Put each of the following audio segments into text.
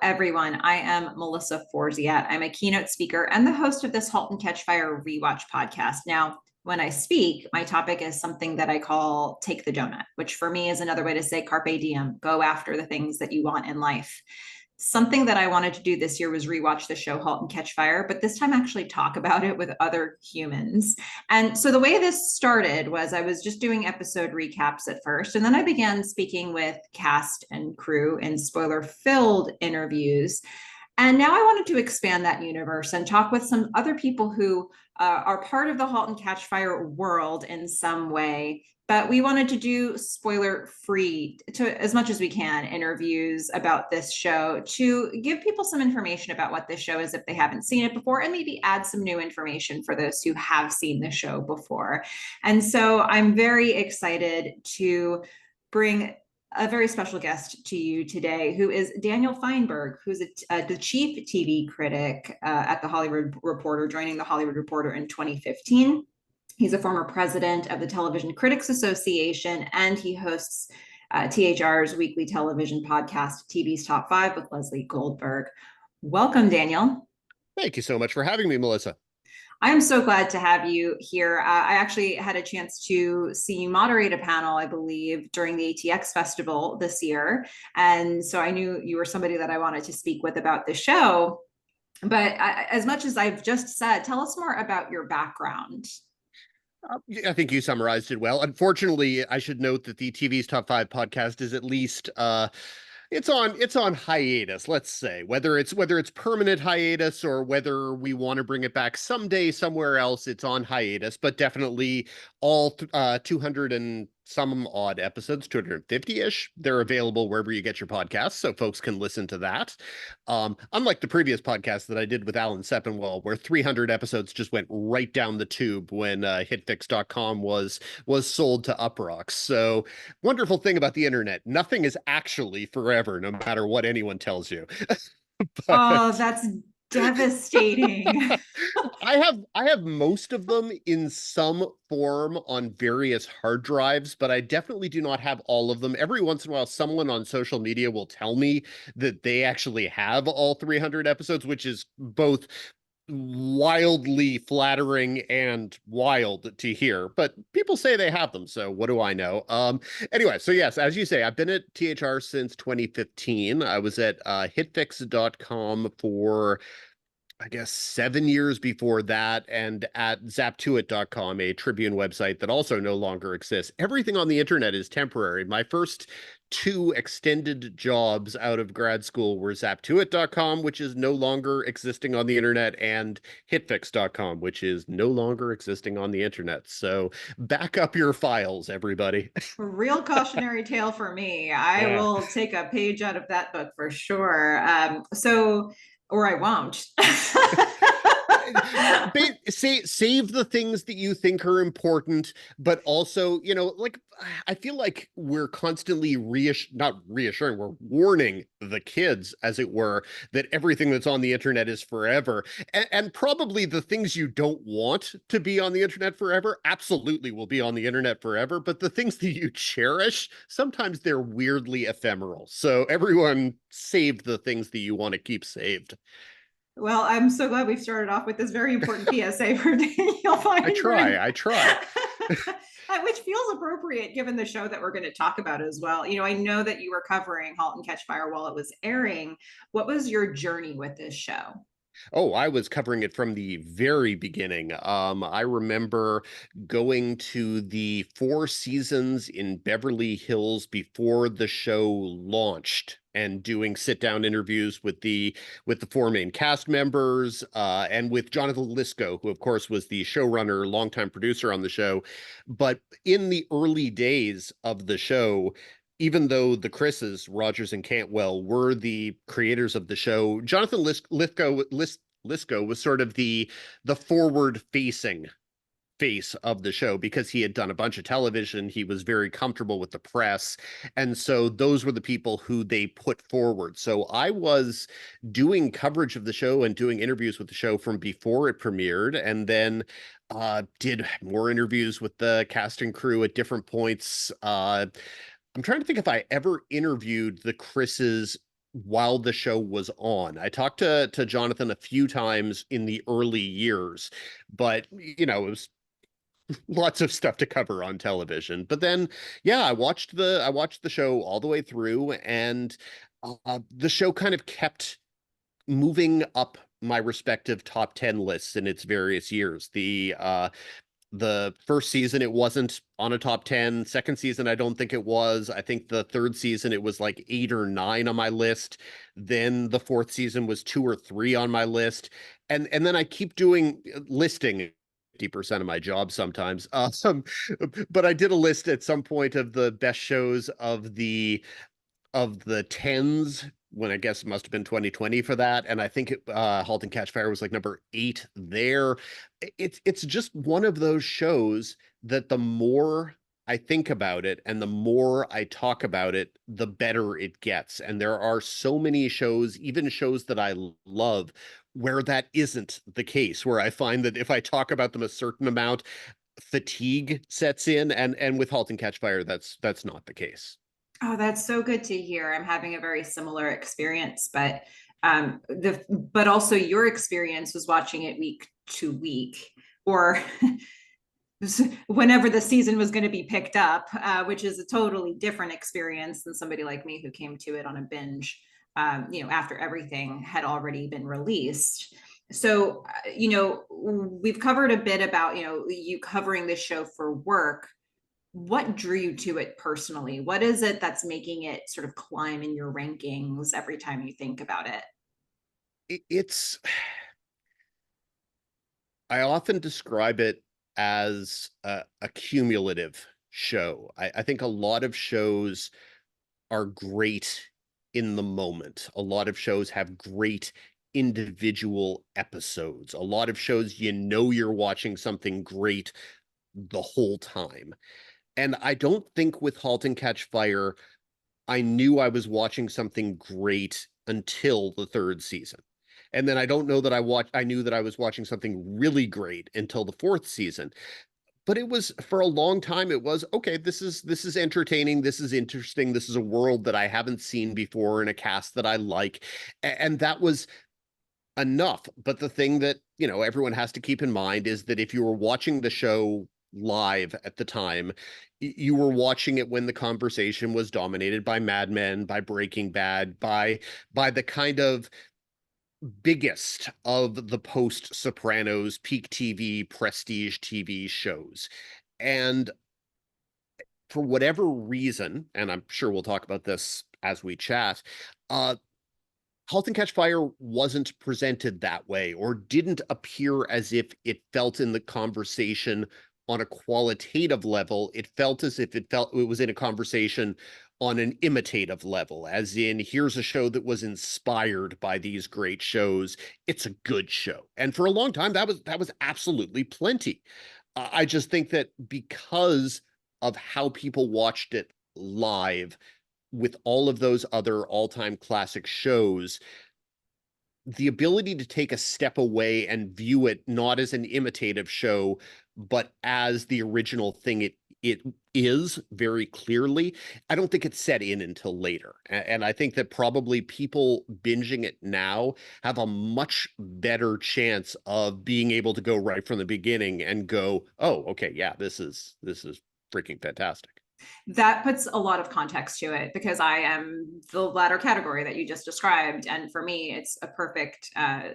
everyone. I am Melissa Forziat. I'm a keynote speaker and the host of this Halt and Catch Fire rewatch podcast. Now, when I speak, my topic is something that I call Take the Doughnut, which for me is another way to say carpe diem, go after the things that you want in life. Something that I wanted to do this year was rewatch the show Halt and Catch Fire, but this time actually talk about it with other humans. And so the way this started was I was just doing episode recaps at first, and then I began speaking with cast and crew in spoiler-filled interviews. And now I wanted to expand that universe and talk with some other people who are part of the Halt and Catch Fire world in some way. But we wanted to do spoiler free to as much as we can interviews about this show to give people some information about what this show is if they haven't seen it before, and maybe add some new information for those who have seen the show before. And so I'm very excited to bring a very special guest to you today, who is Daniel Fienberg, who's the chief TV critic at The Hollywood Reporter, joining The Hollywood Reporter in 2015. He's a former president of the Television Critics Association, and he hosts THR's weekly television podcast, TV's Top 5 with Leslie Goldberg. Welcome, Daniel. Thank you so much for having me, Melissa. I am so glad to have you here. I actually had a chance to see you moderate a panel, I believe, during the ATX Festival this year. And so I knew you were somebody that I wanted to speak with about the show. But as much as I've just said, tell us more about your background. I think you summarized it well. Unfortunately, I should note that the TV's Top 5 podcast is at least it's on hiatus, let's say, whether it's permanent hiatus or whether we want to bring it back someday somewhere else. It's on hiatus, but definitely all 200 and some odd episodes, 250-ish, they're available wherever you get your podcasts, so folks can listen to that. Unlike the previous podcast that I did with Alan Sepinwall, where 300 episodes just went right down the tube when hitfix.com was sold to Uproxx. So wonderful thing about the internet, nothing is actually forever, no matter what anyone tells you. Oh, that's devastating. I have most of them in some form on various hard drives, but I definitely do not have all of them. Every once in a while, someone on social media will tell me that they actually have all 300 episodes, which is both wildly flattering and wild to hear, but people say they have them, so what do I know? Anyway, so yes, as you say, I've been at THR since 2015. I was at hitfix.com for I guess 7 years before that, and at zaptuit.com, a Tribune website that also no longer exists. Everything on the internet is temporary. My first two extended jobs out of grad school were zaptuit.com, which is no longer existing on the internet, and hitfix.com, which is no longer existing on the internet. So back up your files, everybody. Real cautionary tale for me. I will take a page out of that book for sure. Or I won't. Save the things that you think are important, but also, like, I feel like we're constantly not reassuring, we're warning the kids, as it were, that everything that's on the internet is forever. And probably the things you don't want to be on the internet forever absolutely will be on the internet forever, but the things that you cherish, sometimes they're weirdly ephemeral. So everyone save the things that you want to keep saved. Well, I'm so glad we started off with this very important PSA for Daniel Fienberg. I try. Which feels appropriate given the show that we're going to talk about as well. I know that you were covering Halt and Catch Fire while it was airing. What was your journey with this show? Oh, I was covering it from the very beginning. I remember going to the Four Seasons in Beverly Hills before the show launched and doing sit-down interviews with the four main cast members and with Jonathan Lisko, who of course was the showrunner, longtime producer on the show. But in the early days of the show, even though the Chris's, Rogers and Cantwell, were the creators of the show, Jonathan Lisko was sort of the forward-facing face of the show because he had done a bunch of television. He was very comfortable with the press. And so those were the people who they put forward. So I was doing coverage of the show and doing interviews with the show from before it premiered, and then did more interviews with the cast and crew at different points. I'm trying to think if I ever interviewed the Chris's while the show was on. I talked to Jonathan a few times in the early years, but it was lots of stuff to cover on television. But then, yeah, I watched the show all the way through, and the show kind of kept moving up my respective top 10 lists in its various years. The first season it wasn't on a top 10. Second season I don't think it was. I think the third season it was like 8 or 9 on my list. Then the fourth season was 2 or 3 on my list. And then I keep doing listing 50% of my job sometimes. But I did a list at some point of the best shows of the tens, when I guess it must have been 2020 for that. And I think Halt and Catch Fire was like number 8 there. It's just one of those shows that the more I think about it and the more I talk about it, the better it gets. And there are so many shows, even shows that I love, where that isn't the case, where I find that if I talk about them a certain amount, fatigue sets in. And with Halt and Catch Fire, that's not the case. Oh, that's so good to hear. I'm having a very similar experience, but but also your experience was watching it week to week, or whenever the season was going to be picked up, which is a totally different experience than somebody like me who came to it on a binge, after everything had already been released. So, we've covered a bit about, you covering this show for work. What drew you to it personally? What is it that's making it sort of climb in your rankings every time you think about it? It's I often describe it as a cumulative show. I think a lot of shows are great in the moment. A lot of shows have great individual episodes. A lot of shows, you're watching something great the whole time. And I don't think with Halt and Catch Fire, I knew I was watching something great until the third season. And then I don't know that I knew that I was watching something really great until the fourth season. But it was, for a long time it was okay, this is entertaining, this is interesting, this is a world that I haven't seen before in a cast that I like. And that was enough. But the thing that, everyone has to keep in mind is that if you were watching the show live at the time, you were watching it when the conversation was dominated by Mad Men, by Breaking Bad, by the kind of biggest of the post Sopranos peak TV prestige TV shows. And for whatever reason, and I'm sure we'll talk about this as we chat, uh Halt and Catch Fire wasn't presented that way, or didn't appear as if it felt in the conversation on a qualitative level. It felt as if it was in a conversation on an imitative level, as in, here's a show that was inspired by these great shows. It's a good show. And for a long time, that was absolutely plenty. I just think that because of how people watched it live with all of those other all-time classic shows, the ability to take a step away and view it not as an imitative show, but as the original thing it is very clearly, I don't think it set in until later. And I think that probably people binging it now have a much better chance of being able to go right from the beginning and go, oh, okay, yeah, this is freaking fantastic. That puts a lot of context to it because I am the latter category that you just described. And for me, it's a perfect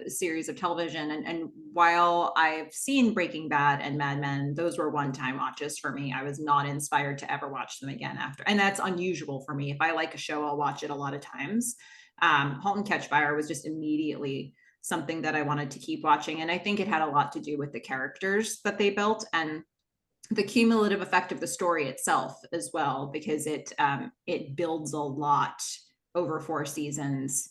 series of television. And while I've seen Breaking Bad and Mad Men, those were one time watches for me. I was not inspired to ever watch them again after. And that's unusual for me. If I like a show, I'll watch it a lot of times. Halt and Catch Fire was just immediately something that I wanted to keep watching. And I think it had a lot to do with the characters that they built and the cumulative effect of the story itself as well, because it builds a lot over 4 seasons.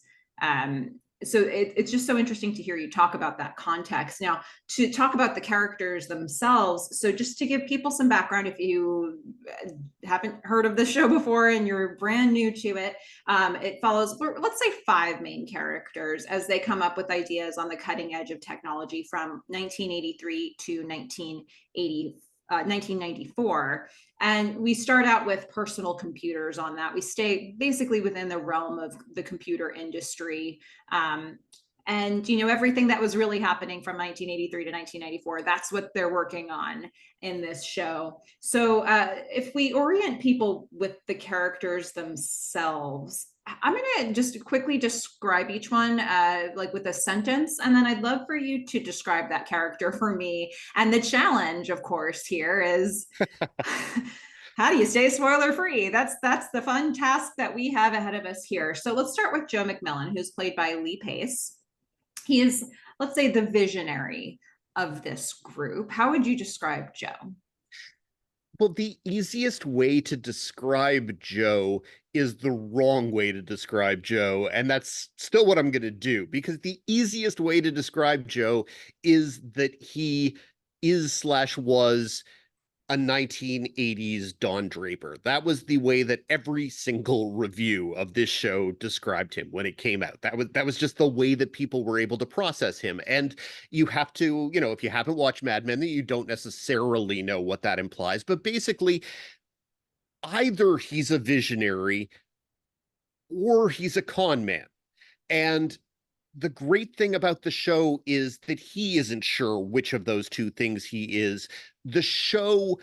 So it's just so interesting to hear you talk about that context. Now, to talk about the characters themselves, so just to give people some background, if you haven't heard of the show before and you're brand new to it, it follows, let's say, 5 main characters as they come up with ideas on the cutting edge of technology from 1983 to 1985. 1994. And we start out with personal computers on that. We stay basically within the realm of the computer industry. And everything that was really happening from 1983 to 1994, that's what they're working on in this show. So if we orient people with the characters themselves, I'm going to just quickly describe each one like with a sentence, and then I'd love for you to describe that character for me. And the challenge, of course, here is how do you stay spoiler free? That's the fun task that we have ahead of us here. So let's start with Joe McMillan, who's played by Lee Pace. He is, let's say, the visionary of this group. How would you describe Joe? Well, the easiest way to describe Joe is the wrong way to describe Joe. And that's still what I'm going to do, because the easiest way to describe Joe is that he is/was a 1980s Don Draper. That was the way that every single review of this show described him when it came out. That was just the way that people were able to process him. And you have to, if you haven't watched Mad Men, you don't necessarily know what that implies. But basically, either he's a visionary or he's a con man. And the great thing about the show is that he isn't sure which of those two things he is. The show,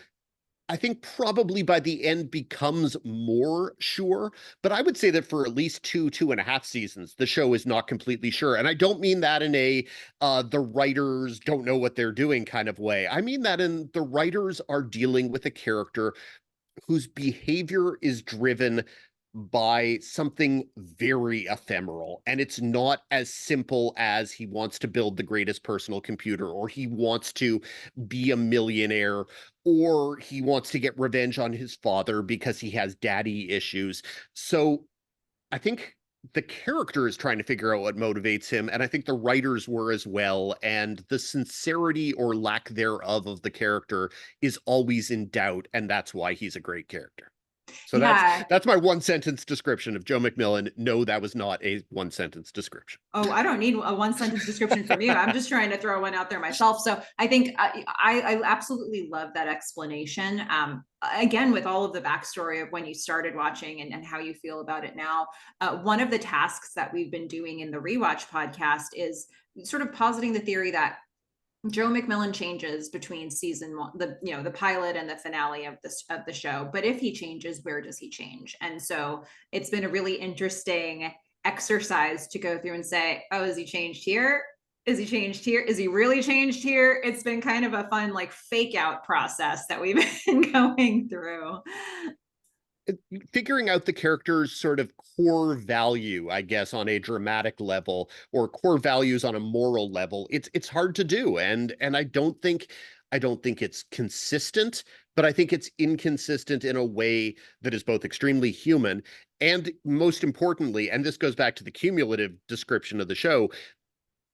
I think, probably by the end becomes more sure, but I would say that for at least 2.5 seasons, the show is not completely sure. And I don't mean that in a the writers don't know what they're doing kind of way. I mean that in the writers are dealing with a character whose behavior is driven by something very ephemeral. And it's not as simple as he wants to build the greatest personal computer, or he wants to be a millionaire, or he wants to get revenge on his father because he has daddy issues. So I think the character is trying to figure out what motivates him, and I think the writers were as well. And the sincerity or lack thereof of the character is always in doubt, and that's why he's a great character. So that's Yeah. that's my one sentence description of Joe McMillan. No, that was not a one sentence description. Oh, I don't need a one sentence description from you. I'm just trying to throw one out there myself. So I think I absolutely love that explanation. Again, with all of the backstory of when you started watching and how you feel about it now, one of the tasks that we've been doing in the Rewatch podcast is sort of positing the theory that Joe McMillan changes between season one, the pilot and the finale of the show. But if he changes, where does he change? And so it's been a really interesting exercise to go through and say, oh, is he changed here? Is he changed here? Is he really changed here? It's been kind of a fun like fake out process that we've been going through. Figuring out the character's sort of core value, I guess, on a dramatic level, or core values on a moral level, it's hard to do. And I don't think it's consistent, but I think it's inconsistent in a way that is both extremely human and, most importantly, and this goes back to the cumulative description of the show,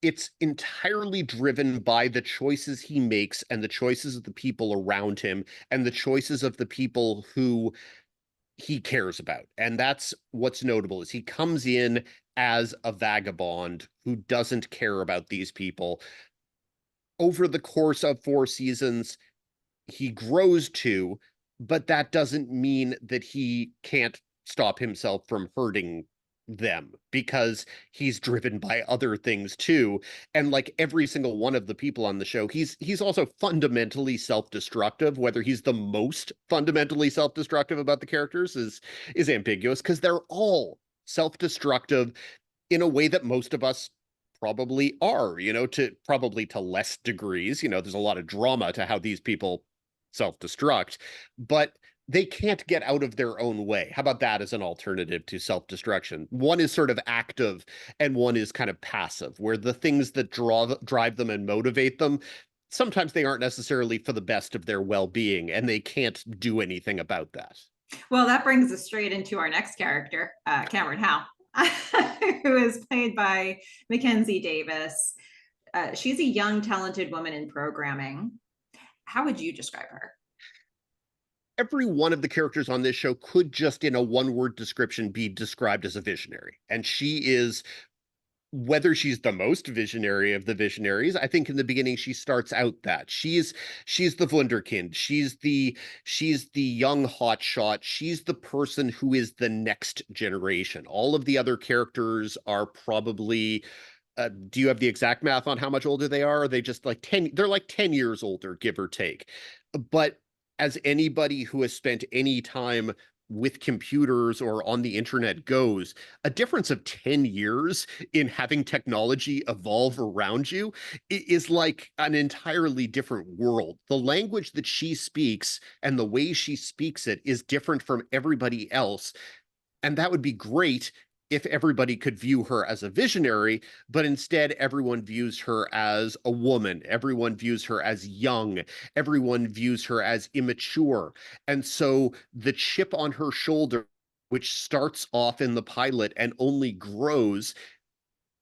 it's entirely driven by the choices he makes and the choices of the people around him and the choices of the people who he cares about. And that's what's notable, is he comes in as a vagabond who doesn't care about these people. Over the course of 4 seasons, he grows to, but that doesn't mean that he can't stop himself from hurting them, because he's driven by other things too. And like every single one of the people on the show, he's also fundamentally self-destructive. Whether he's the most fundamentally self-destructive about the characters is ambiguous, because they're all self-destructive in a way that most of us probably are, to less degrees. There's a lot of drama to how these people self-destruct, but they can't get out of their own way. How about that as an alternative to self-destruction? One is sort of active and one is kind of passive, where the things that drive them and motivate them, sometimes they aren't necessarily for the best of their well-being, and they can't do anything about that. Well, that brings us straight into our next character, Cameron Howe, who is played by Mackenzie Davis. She's a young, talented woman in programming. How would you describe her? Every one of the characters on this show could just, in a one-word description, be described as a visionary. And she is whether she's the most visionary of the visionaries. I think in the beginning she starts out that she's the wunderkind. She's the young hotshot. She's the person who is the next generation. All of the other characters are probably do you have the exact math on how much older they are? Are they just like 10? They're like 10 years older, give or take. But as anybody who has spent any time with computers or on the internet goes, a difference of 10 years in having technology evolve around you is like an entirely different world. The language that she speaks and the way she speaks it is different from everybody else. And that would be great if everybody could view her as a visionary, but instead everyone views her as a woman. Everyone views her as young. Everyone views her as immature. And so the chip on her shoulder, which starts off in the pilot and only grows,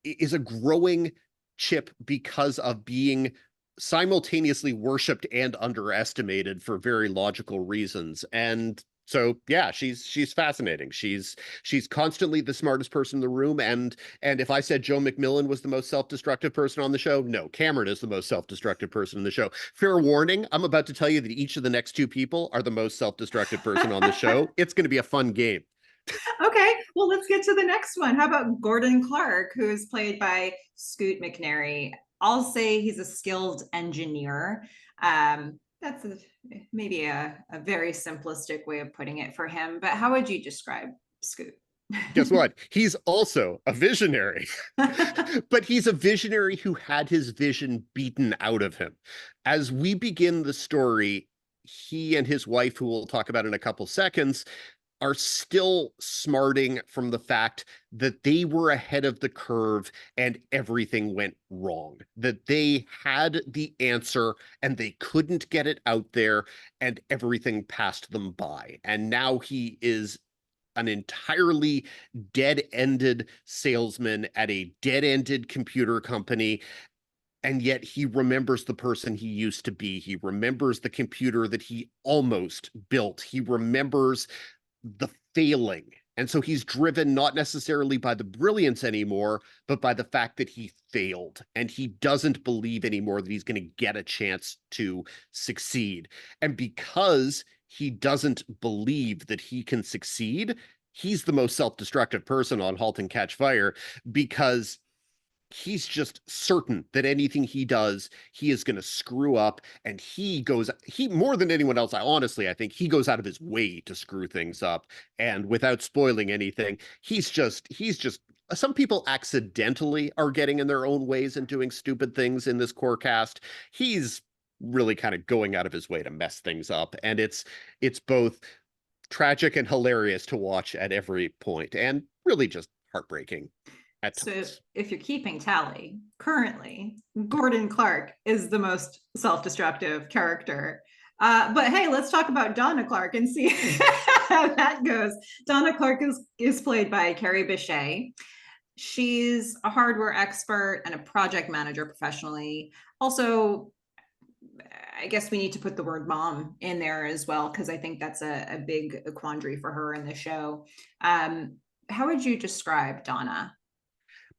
is a growing chip because of being simultaneously worshipped and underestimated for very logical reasons. And so yeah, she's fascinating. She's constantly the smartest person in the room. And if I said Joe McMillan was the most self-destructive person on the show, no, Cameron is the most self-destructive person in the show. Fair warning, I'm about to tell you that each of the next two people are the most self-destructive person on the show. It's going to be a fun game. Okay, well, let's get to the next one. How about Gordon Clark, who is played by Scoot McNairy? I'll say he's a skilled engineer. That's maybe a very simplistic way of putting it for him, but how would you describe Scoot? Guess what? He's also a visionary, but he's a visionary who had his vision beaten out of him. As we begin the story, he and his wife, who we'll talk about in a couple seconds, are still smarting from the fact that they were ahead of the curve and everything went wrong, that they had the answer and they couldn't get it out there and everything passed them by. And now he is an entirely dead-ended salesman at a dead-ended computer company, and yet he remembers the person he used to be. He remembers the computer that he almost built. He remembers the failing. And so he's driven not necessarily by the brilliance anymore, but by the fact that he failed. And he doesn't believe anymore that he's going to get a chance to succeed. And because he doesn't believe that he can succeed, he's the most self-destructive person on Halt and Catch Fire, because he's just certain that anything he does, he is going to screw up. And he more than anyone else, I think he goes out of his way to screw things up. And without spoiling anything, he's just some people accidentally are getting in their own ways and doing stupid things in this core cast. He's really kind of going out of his way to mess things up. And it's both tragic and hilarious to watch at every point, and really just heartbreaking at So times. if you're keeping tally, currently, Gordon Clark is the most self-destructive character. But hey, let's talk about Donna Clark and see how that goes. Donna Clark is played by Carrie Bechet. She's a hardware expert and a project manager professionally. Also, I guess we need to put the word mom in there as well, because I think that's a big quandary for her in the show. How would you describe Donna?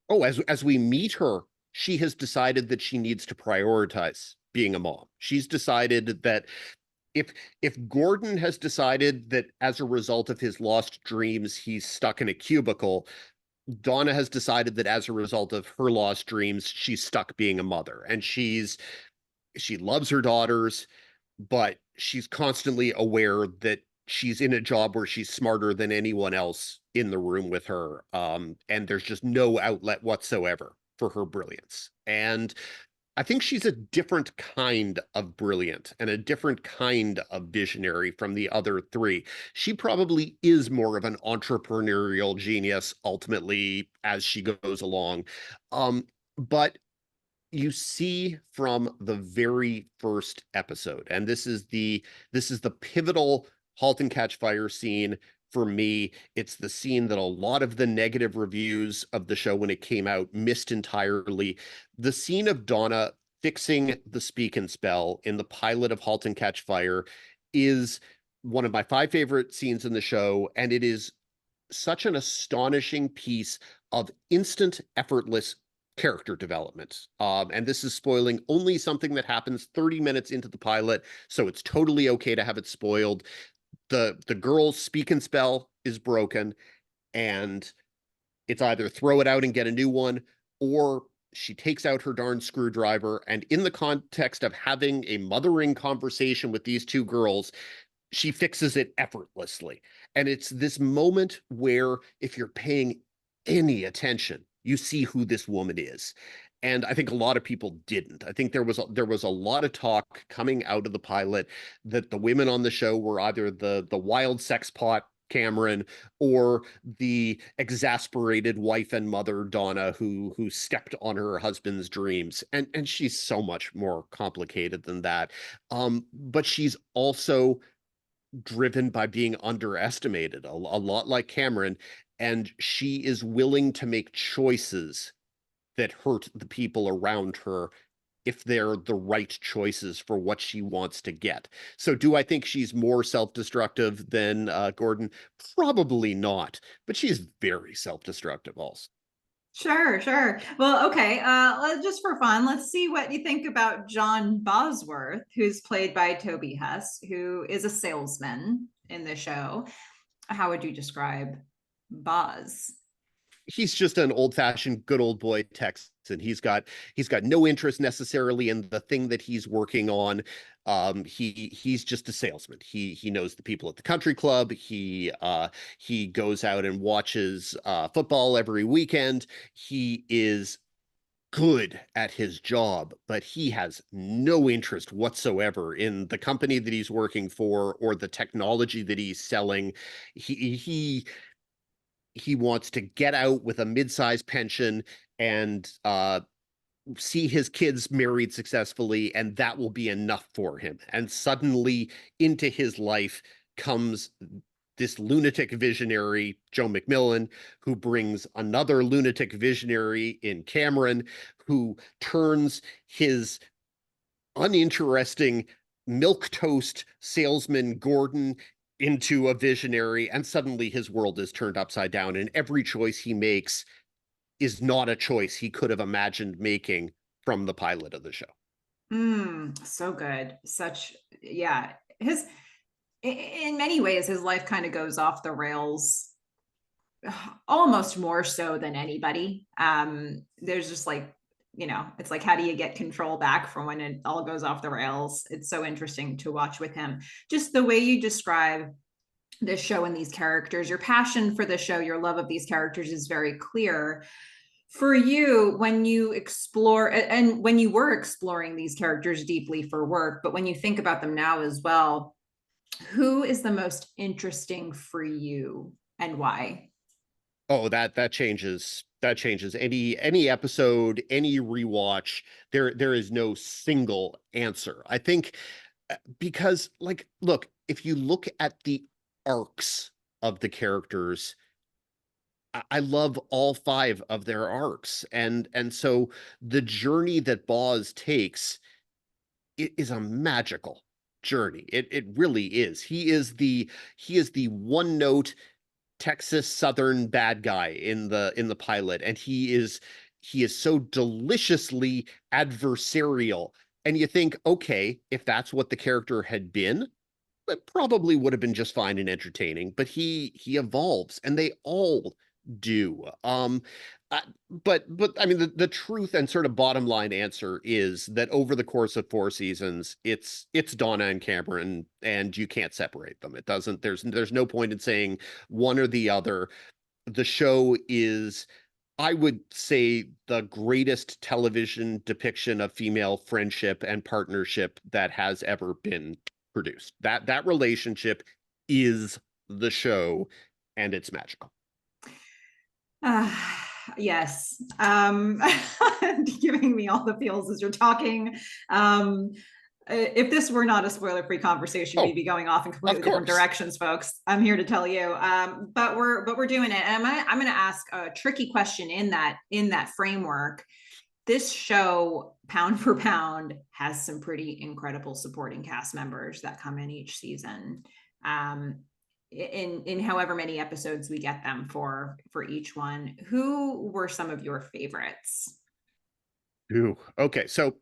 Oh, as we meet her, she has decided that she needs to prioritize being a mom. She's decided that if if Gordon has decided that as a result of his lost dreams, he's stuck in a cubicle, Donna has decided that as a result of her lost dreams, she's stuck being a mother. And she loves her daughters, but she's constantly aware that she's in a job where she's smarter than anyone else in the room with her. And there's just no outlet whatsoever for her brilliance. And I think she's a different kind of brilliant and a different kind of visionary from the other three. She probably is more of an entrepreneurial genius ultimately as she goes along. But you see from the very first episode, and this is the pivotal Halt and Catch Fire scene for me. It's the scene that a lot of the negative reviews of the show when it came out missed entirely. The scene of Donna fixing the speak and spell in the pilot of Halt and Catch Fire is one of my five favorite scenes in the show, and it is such an astonishing piece of instant, effortless character development. And this is spoiling only something that happens 30 minutes into the pilot, so it's totally okay to have it spoiled. The girl's speak and spell is broken, and it's either throw it out and get a new one, or she takes out her darn screwdriver. And in the context of having a mothering conversation with these two girls, she fixes it effortlessly. And it's this moment where, if you're paying any attention, you see who this woman is. And I think a lot of people didn't. I think there was a lot of talk coming out of the pilot that the women on the show were either the wild sex pot Cameron or the exasperated wife and mother Donna who stepped on her husband's dreams. And she's so much more complicated than that. But she's also driven by being underestimated, a lot like Cameron, and she is willing to make choices that hurt the people around her if they're the right choices for what she wants to get. So, do I think she's more self-destructive than Gordon? Probably not, but she's very self-destructive also. Sure, sure. Well, okay. Just for fun, let's see what you think about John Bosworth, who's played by Toby Huss, who is a salesman in the show. How would you describe Boz? He's just an old-fashioned good old boy Texan. He's got no interest necessarily in the thing that he's working on. He's just a salesman. He knows the people at the country club. He goes out and watches football every weekend. He is good at his job, but he has no interest whatsoever in the company that he's working for or the technology that he's selling. He wants to get out with a mid-sized pension and see his kids married successfully, and that will be enough for him. And suddenly into his life comes this lunatic visionary, Joe McMillan, who brings another lunatic visionary in Cameron, who turns his uninteresting milk toast salesman Gordon into a visionary, and suddenly his world is turned upside down, and every choice he makes is not a choice he could have imagined making from the pilot of the show. So good. Yeah. In many ways, his life kind of goes off the rails almost more so than anybody. There's just like, it's like, how do you get control back from when it all goes off the rails? It's so interesting to watch with him. Just the way you describe this show and these characters, your passion for the show, your love of these characters is very clear. For you, when you explore and when you were exploring these characters deeply for work, but when you think about them now as well, who is the most interesting for you and why? Oh, that changes. That changes any episode, any rewatch. There is no single answer. I think because, like, look, if you look at the arcs of the characters, I love all five of their arcs, and so the journey that Boz takes is a magical journey. It really is. He is the one note Texas Southern bad guy in the pilot, and he is so deliciously adversarial. And you think, okay, if that's what the character had been, it probably would have been just fine and entertaining. But he evolves, and they all do. Uh, but I mean, the truth and sort of bottom line answer is that over the course of four seasons, it's Donna and Cameron, and you can't separate them. It doesn't. There's no point in saying one or the other. The show is, I would say, the greatest television depiction of female friendship and partnership that has ever been produced. That relationship is the show, and it's magical. Uh, yes. Giving me all the feels as you're talking. If this were not a spoiler-free conversation, we'd Oh, be going off in of completely different course. directions, folks. I'm here to tell you. But we're doing it. And I'm gonna ask a tricky question in that framework. This show, pound for pound, has some pretty incredible supporting cast members that come in each season. Um, in however many episodes we get them for each one. Who were some of your favorites? Ooh, okay. So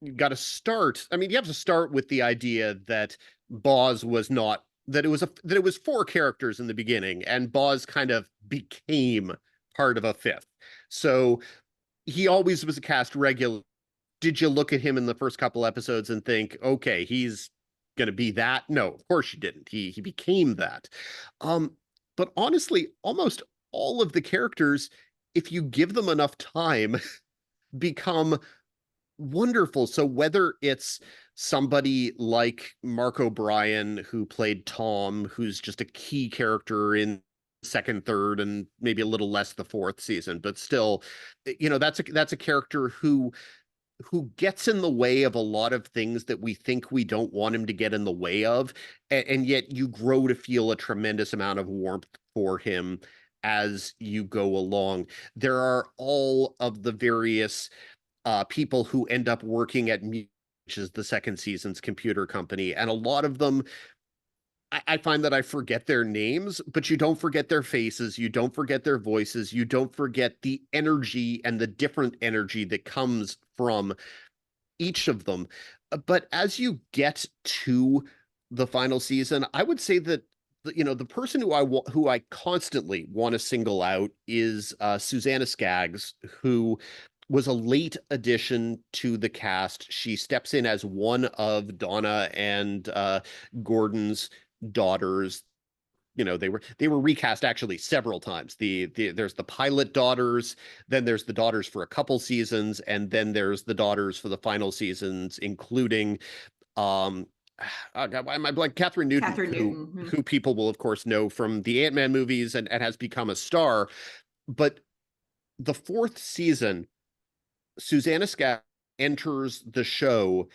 you got to start. I mean, you have to start with the idea that Boz was not that it was four characters in the beginning, and Boz kind of became part of a fifth. So he always was a cast regular. Did you look at him in the first couple episodes and think, okay, he's going to be that? No, of course you didn't. He became that. Um, but honestly, almost all of the characters, if you give them enough time, become wonderful. So whether it's somebody like Mark O'Brien who played Tom, who's just a key character in second, third, and maybe a little less the fourth season, but still, that's a character who gets in the way of a lot of things that we think we don't want him to get in the way of, and yet you grow to feel a tremendous amount of warmth for him as you go along. There are all of the various people who end up working at which is the second season's computer company, and a lot of them I find that I forget their names, but you don't forget their faces, you don't forget their voices, you don't forget the energy and the different energy that comes from each of them. But as you get to the final season, I would say that the person who I constantly want to single out is Susanna Skaggs, who was a late addition to the cast. She steps in as one of Donna and Gordon's daughters. They were recast actually several times. There's the pilot daughters, then there's the daughters for a couple seasons, and then there's the daughters for the final seasons, including um God, why am I blank? Catherine Newton, Catherine who Newton. Hmm. who people will of course know from the Ant-Man movies and has become a star. But the fourth season, Susanna Scott enters the show,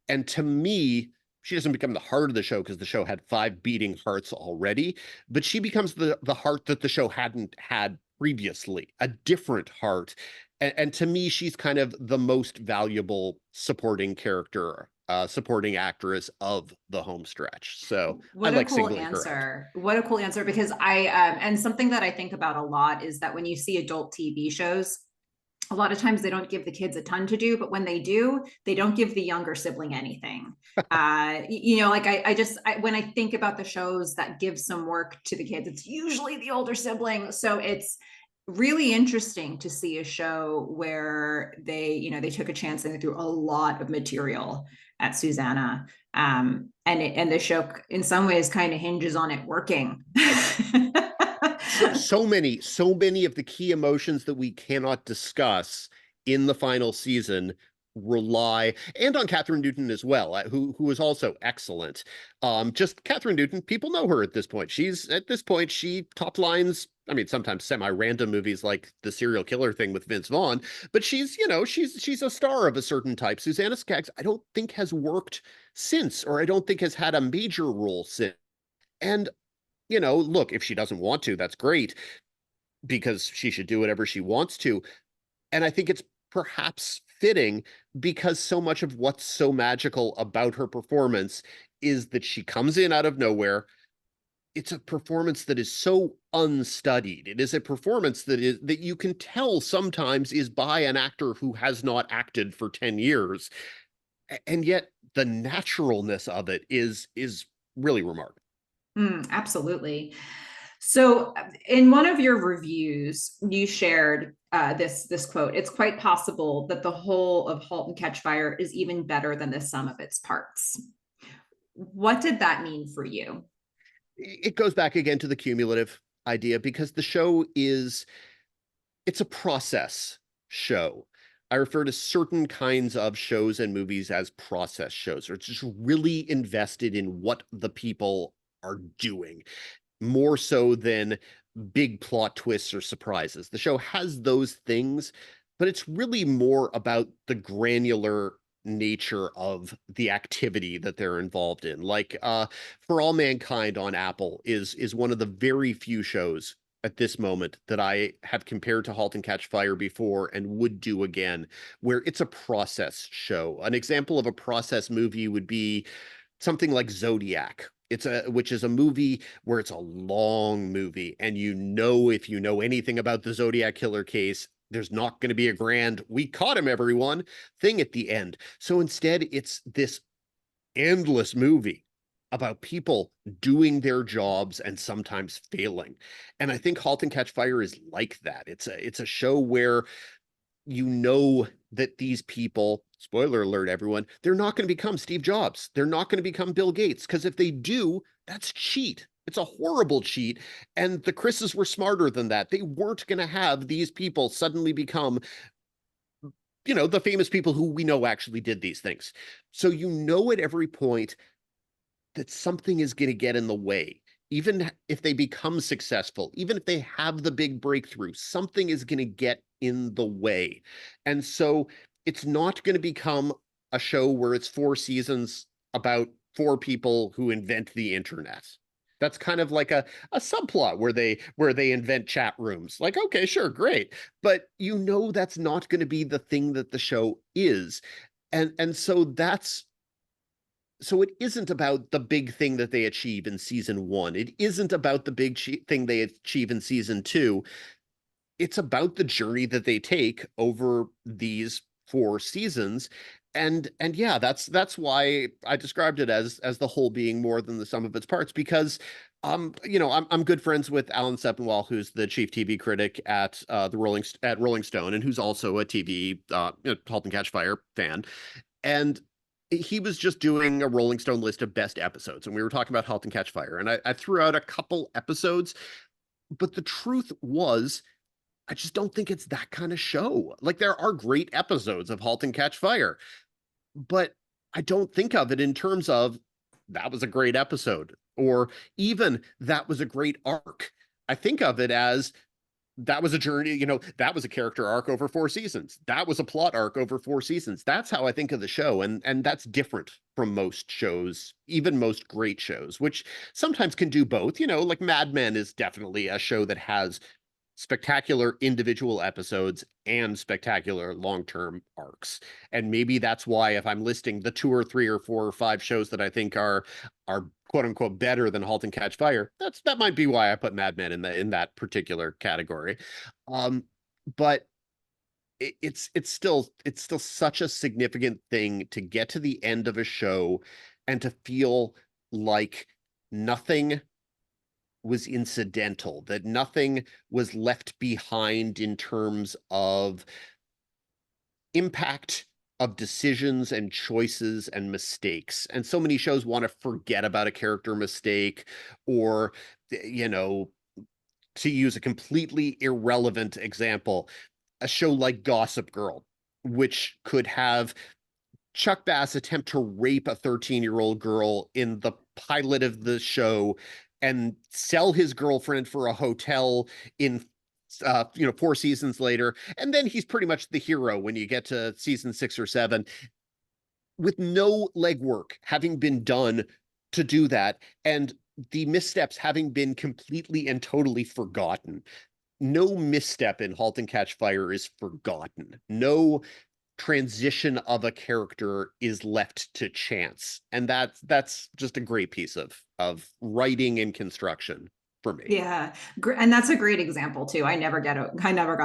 and to me, she doesn't become the heart of the show because the show had five beating hearts already, but she becomes the heart that the show hadn't had previously, a different heart. And to me, she's kind of the most valuable supporting character, supporting actress of the home stretch. So I What a like cool singling her out. answer. What a cool answer. Because and something that I think about a lot is that when you see adult TV shows, a lot of times they don't give the kids a ton to do, but when they do, they don't give the younger sibling anything. Like when I think about the shows that give some work to the kids, it's usually the older sibling. So it's really interesting to see a show where they took a chance and they threw a lot of material at Susanna. And the show in some ways kind of hinges on it working. So many of the key emotions that we cannot discuss in the final season rely, and on Catherine Newton as well, who is also excellent. Just Catherine Newton, people know her at this point. She top lines. I mean, sometimes semi-random movies like the serial killer thing with Vince Vaughn, but she's a star of a certain type. Susanna Skaggs, I don't think has worked since, or I don't think has had a major role since. And look, if she doesn't want to, that's great because she should do whatever she wants to. And I think it's perhaps fitting because so much of what's so magical about her performance is that she comes in out of nowhere. It's a performance that is so unstudied. It is a performance that you can tell sometimes is by an actor who has not acted for 10 years. And yet the naturalness of it is really remarkable. Absolutely. So, in one of your reviews, you shared this quote. It's quite possible that the whole of *Halt and Catch Fire* is even better than the sum of its parts. What did that mean for you? It goes back again to the cumulative idea because the show it's a process show. I refer to certain kinds of shows and movies as process shows, or it's just really invested in what the people are doing, more so than big plot twists or surprises. The show has those things, but it's really more about the granular nature of the activity that they're involved in. Like For All Mankind on Apple is one of the very few shows at this moment that I have compared to *Halt and Catch Fire* before and would do again, where it's a process show. An example of a process movie would be something like Zodiac. Which is a movie where it's a long movie, and if you know anything about the Zodiac killer case, There's not going to be a grand, we caught him, everyone thing at the end. So instead, it's this endless movie about people doing their jobs and sometimes failing. And I think Halt and Catch Fire is like that. It's a show where you know that these people, spoiler alert, everyone, they're not going to become Steve Jobs. They're not going to become Bill Gates, because if they do, that's cheat. It's a horrible cheat. And the Chris's were smarter than that. They weren't going to have these people suddenly become, the famous people who we know actually did these things. So you know at every point that something is going to get in the way. Even if they become successful, even if they have the big breakthrough, something is going to get in the way. And so it's not going to become a show where it's 4 seasons about 4 people who invent the internet. That's kind of like a subplot where they invent chat rooms. Like, okay, sure, great. But that's not going to be the thing that the show is. And so it isn't about the big thing that they achieve in season 1. It isn't about the big thing they achieve in season 2. It's about the journey that they take over these 4 seasons. And yeah, that's why I described it as the whole being more than the sum of its parts, because I'm good friends with Alan Sepinwall, who's the chief TV critic at Rolling Stone, and who's also a TV Halt and Catch Fire fan. And he was just doing a Rolling Stone list of best episodes, and we were talking about Halt and Catch Fire, and I threw out a couple episodes, but the truth was, I just don't think it's that kind of show. Like, there are great episodes of Halt and Catch Fire, but I don't think of it in terms of that was a great episode, or even that was a great arc. I think of it as that was a journey, that was a character arc over 4 seasons. That was a plot arc over 4 seasons. That's how I think of the show. And that's different from most shows, even most great shows, which sometimes can do both. Like Mad Men is definitely a show that has spectacular individual episodes and spectacular long-term arcs. And maybe that's why, if I'm listing the 2 or 3 or 4 or 5 shows that I think are quote unquote better than Halt and Catch Fire, that might be why I put Mad Men in that particular category. But it's still such a significant thing to get to the end of a show and to feel like nothing was incidental, that nothing was left behind in terms of impact of decisions and choices and mistakes. And so many shows want to forget about a character mistake, or, to use a completely irrelevant example, a show like Gossip Girl, which could have Chuck Bass attempt to rape a 13-year-old girl in the pilot of the show and sell his girlfriend for a hotel in 4 seasons later, and then he's pretty much the hero when you get to season 6 or 7, with no legwork having been done to do that, and the missteps having been completely and totally forgotten. No misstep in Halt and Catch Fire is forgotten. No transition of a character is left to chance, and that's just a great piece of writing and construction for me. Yeah. And that's a great example too. I never got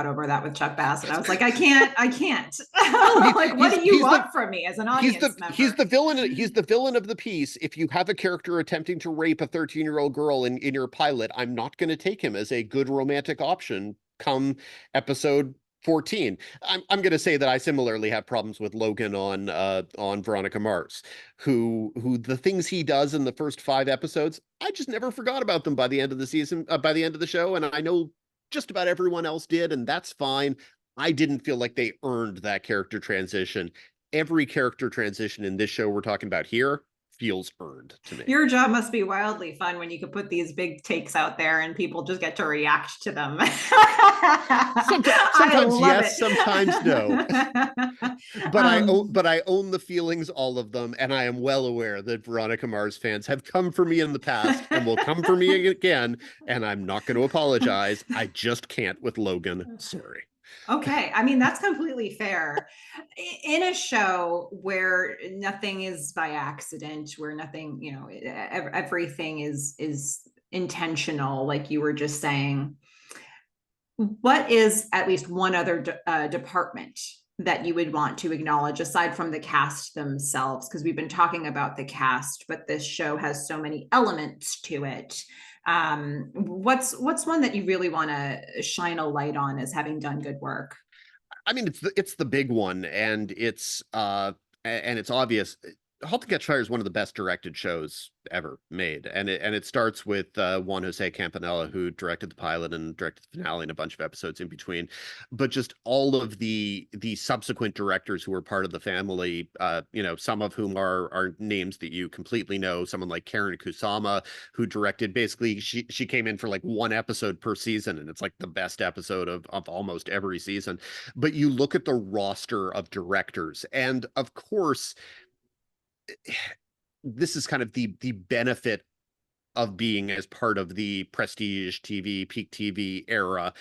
over that with Chuck Bass. And I was like, I can't. No, like, what do you want from me as an audience member? He's the villain. He's the villain of the piece. If you have a character attempting to rape a 13-year-old girl in your pilot, I'm not going to take him as a good romantic option come episode 14. I'm going to say that I similarly have problems with Logan on Veronica Mars, who the things he does in the first 5 episodes, I just never forgot about them by the end of the season, by the end of the show, and I know just about everyone else did, and that's fine. I didn't feel like they earned that character transition. Every character transition in this show we're talking about here feels earned to me. Your job must be wildly fun when you can put these big takes out there and people just get to react to them. Sometimes yes, it. sometimes no. But I own the feelings, all of them, and I am well aware that Veronica Mars fans have come for me in the past and will come for me again, and I'm not going to apologize. I just can't with Logan. Sorry. Okay. I mean, that's completely fair. In a show where nothing is by accident, where nothing, everything is intentional, like you were just saying, What is at least one other department that you would want to acknowledge aside from the cast themselves? Because we've been talking about the cast, but this show has so many elements to it. What's one that you really want to shine a light on as having done good work? I mean, it's the big one, and it's obvious. *Halt and Catch Fire* is one of the best directed shows ever made, and it starts with Juan Jose Campanella, who directed the pilot and directed the finale and a bunch of episodes in between. But just all of the subsequent directors who were part of the family, some of whom are names that you completely know. Someone like Karen Kusama, who directed, basically she came in for like one episode per season, and it's like the best episode of almost every season. But you look at the roster of directors, and of course, this is kind of the benefit of being as part of the prestige TV, peak TV era.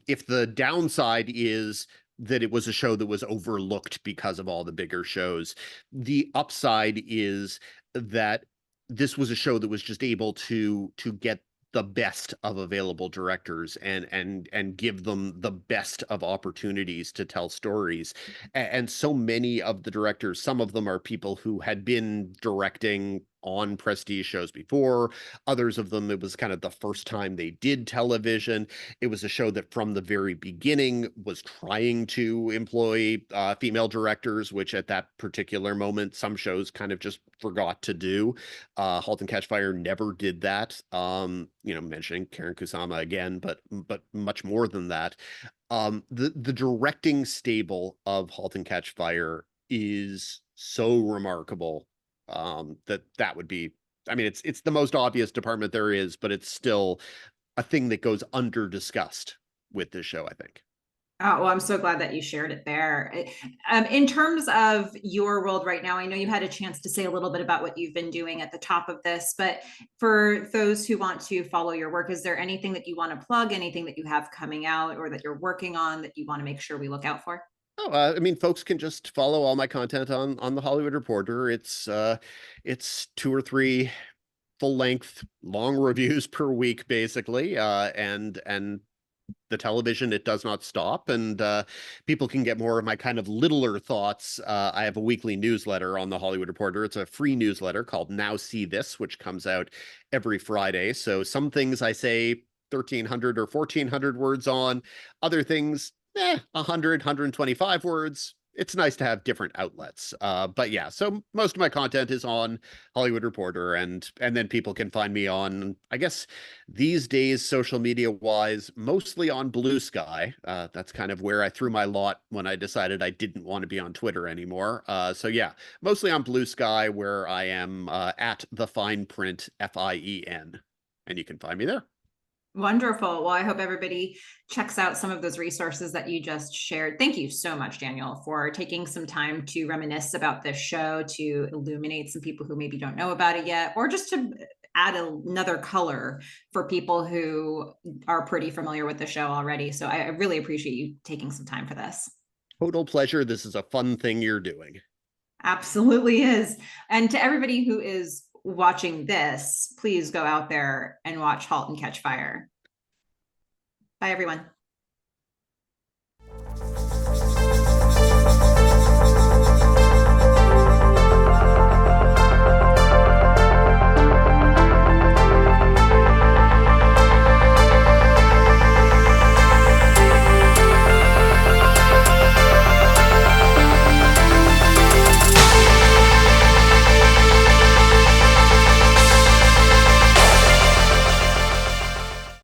If the downside is that it was a show that was overlooked because of all the bigger shows, the upside is that this was a show that was just able to get the best of available directors and give them the best of opportunities to tell stories. And so many of the directors, some of them are people who had been directing on prestige shows before. Others of them, it was kind of the first time they did television. It was a show that from the very beginning was trying to employ female directors, which at that particular moment, some shows kind of just forgot to do. *Halt and Catch Fire* never did that. Mentioning Karen Kusama again, but much more than that. The directing stable of *Halt and Catch Fire* is so remarkable, that would be, I mean, it's the most obvious department there is, but it's still a thing that goes under discussed with this show, I think. Oh, well, I'm so glad that you shared it there. In terms of your world right now, I know you had a chance to say a little bit about what you've been doing at the top of this, but for those who want to follow your work, is there anything that you want to plug, anything that you have coming out or that you're working on that you want to make sure we look out for? Oh, I mean, folks can just follow all my content on the Hollywood Reporter. It's two or three full length long reviews per week, basically, and the television, it does not stop, and people can get more of my kind of littler thoughts. I have a weekly newsletter on the Hollywood Reporter. It's a free newsletter called Now See This, which comes out every Friday. So some things I say 1,300 or 1,400 words on, other things 100, 125 words. It's nice to have different outlets. But yeah, so most of my content is on Hollywood Reporter, and then people can find me on, I guess these days, social media wise, mostly on Blue Sky. That's kind of where I threw my lot when I decided I didn't want to be on Twitter anymore. So yeah, mostly on Blue Sky, where I am at the fine print FIEN, and you can find me there. Wonderful. Well, I hope everybody checks out some of those resources that you just shared. Thank you so much, Daniel, for taking some time to reminisce about this show, to illuminate some people who maybe don't know about it yet, or just to add another color for people who are pretty familiar with the show already. So I really appreciate you taking some time for this. Total pleasure. This is a fun thing you're doing. Absolutely is. And to everybody who is watching this, please go out there and watch *Halt and Catch Fire*. Bye, everyone.